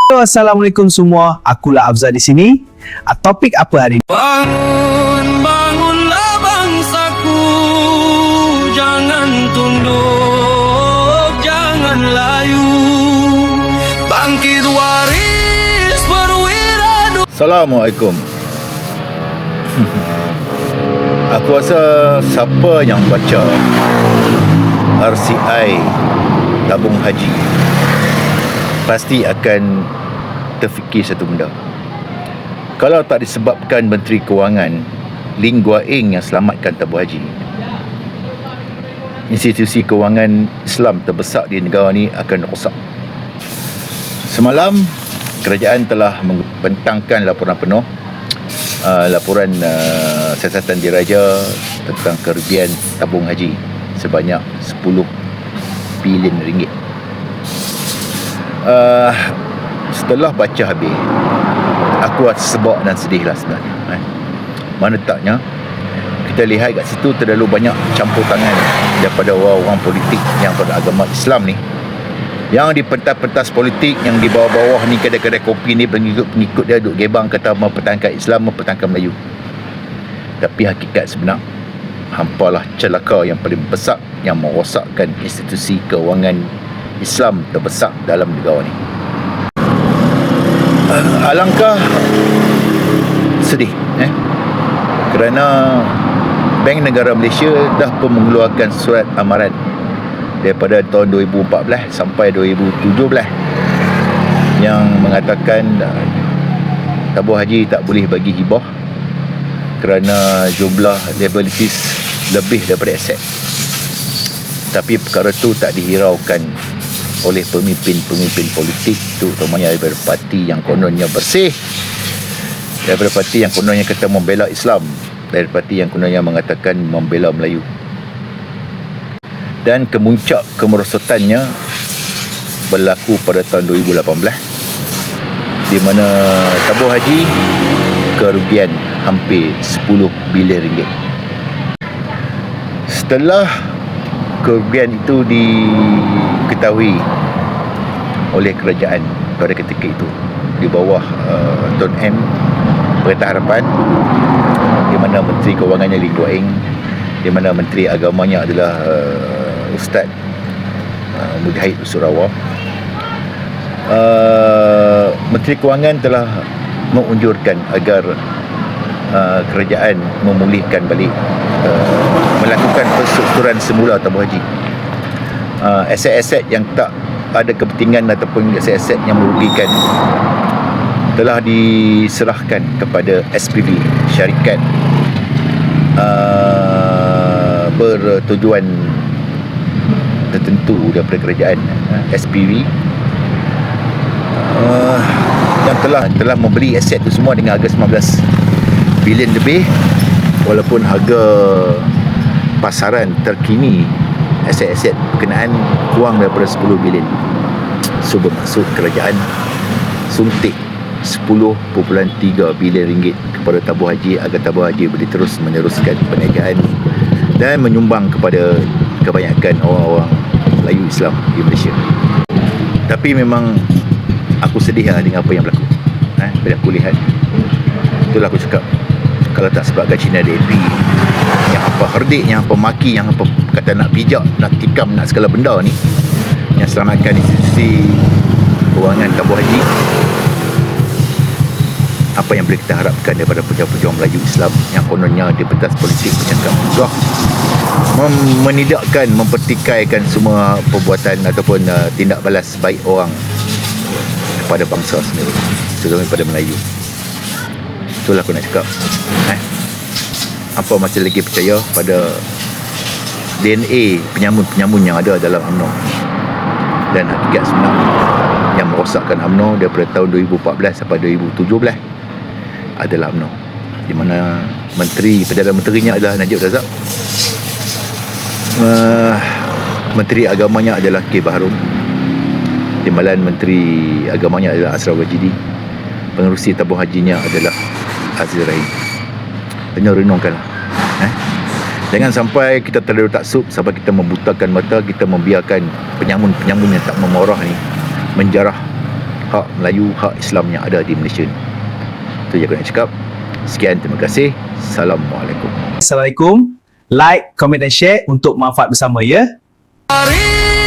Assalamualaikum semua, akulah Afzal di sini. Topik apa hari ini? Bangun, bangunlah bangsaku, jangan tunduk, jangan layu, bangkit waris perwira. Assalamualaikum. Aku rasa siapa yang baca RCI tabung haji pasti akan terfikir satu benda. Kalau tak disebabkan Menteri Kewangan Lim Guan Eng yang selamatkan tabung haji, institusi kewangan Islam terbesar di negara ni akan rosak. Semalam kerajaan telah membentangkan laporan penuh, laporan siasatan diraja tentang kerugian tabung haji sebanyak 10 bilion ringgit. Setelah baca habis, aku rasa sebab dan sedih lah sebenarnya. Mana taknya kita lihat kat situ terlalu banyak campur tangan daripada orang-orang politik yang beragama Islam ni, yang di pentas-pentas politik, yang di bawah-bawah ni kedai-kedai kopi ni, pengikut dia duduk gebang kata mempertahankan Islam, mempertahankan Melayu. Tapi hakikat sebenar, hampalah celaka yang paling besar yang merosakkan institusi kewangan Islam terbesar dalam negara ni. Alangkah sedih kerana Bank Negara Malaysia dah pun mengeluarkan surat amaran daripada tahun 2014 sampai 2017 yang mengatakan tabung haji tak boleh bagi hibah kerana jumlah liabilities lebih daripada aset. Tapi perkara tu tak dihiraukan oleh pemimpin-pemimpin politik, terutamanya daripada parti yang kononnya bersih, daripada parti yang kononnya kata membela Islam, daripada parti yang kononnya mengatakan membela Melayu. Dan kemuncak kemerosotannya berlaku pada tahun 2018, di mana tabung haji kerugian hampir 10 bilion ringgit. Setelah kerugian itu diketahui oleh kerajaan pada ketika itu di bawah Tun M, Perintah Harapan, di mana Menteri Kewangannya Lim Guan Eng, di mana Menteri Agamanya adalah Ustaz Mujahid Surawa. Menteri Kewangan telah mengunjurkan agar kerajaan memulihkan balik, melakukan penstrukturan semula tabung haji. Aset-aset yang tak ada kepentingan ataupun aset-aset yang merugikan telah diserahkan kepada SPV, syarikat bertujuan tertentu daripada kerajaan, SPV, yang telah membeli aset itu semua dengan harga 19 bilion lebih, walaupun harga pasaran terkini aset-aset berkenaan kurang daripada 10 bilion. So bermaksud kerajaan suntik 10.3 bilion ringgit kepada tabung haji agar tabung haji boleh terus meneruskan perniagaan dan menyumbang kepada kebanyakan orang-orang Melayu Islam di Malaysia. Tapi memang aku sedih lah dengan apa yang berlaku. Bila aku lihat, itulah aku cakap, kalau tak sebabkan Cina DAP yang apa herdik, yang apa maki, yang apa kata nak pijak, nak tikam, nak segala benda ni, yang selamatkan institusi kewangan tabung haji, apa yang boleh kita harapkan daripada pejuang-pejuang Melayu Islam yang kononnya di pentas politik bercakap musuh, menidakkan, mempertikaikan semua perbuatan ataupun tindak balas baik orang kepada bangsa sendiri, terutama pada Melayu. Itulah aku nak cakap. Apa masih lagi percaya pada DNA penyamun-penyamun yang ada dalam UMNO, dan hakikat sebenar yang merosakkan UMNO daripada tahun 2014 sampai 2017 adalah UMNO, di mana Perdana Menterinya adalah Najib Razak, Menteri Agamanya adalah K. Baharum, Timbalan Menteri Agamanya adalah Asraf Wajidi, pengerusi tabung hajinya adalah Aziz Rahim. Renungkanlah. Jangan sampai kita terlalu taksub, sampai kita membutakan mata, kita membiarkan penyamun-penyamun yang tak memorah ni menjarah hak Melayu, hak Islam yang ada di Malaysia ni. Itu je aku nak cakap. Sekian, terima kasih. Assalamualaikum. Assalamualaikum. Like, komen dan share untuk manfaat bersama ya. Hari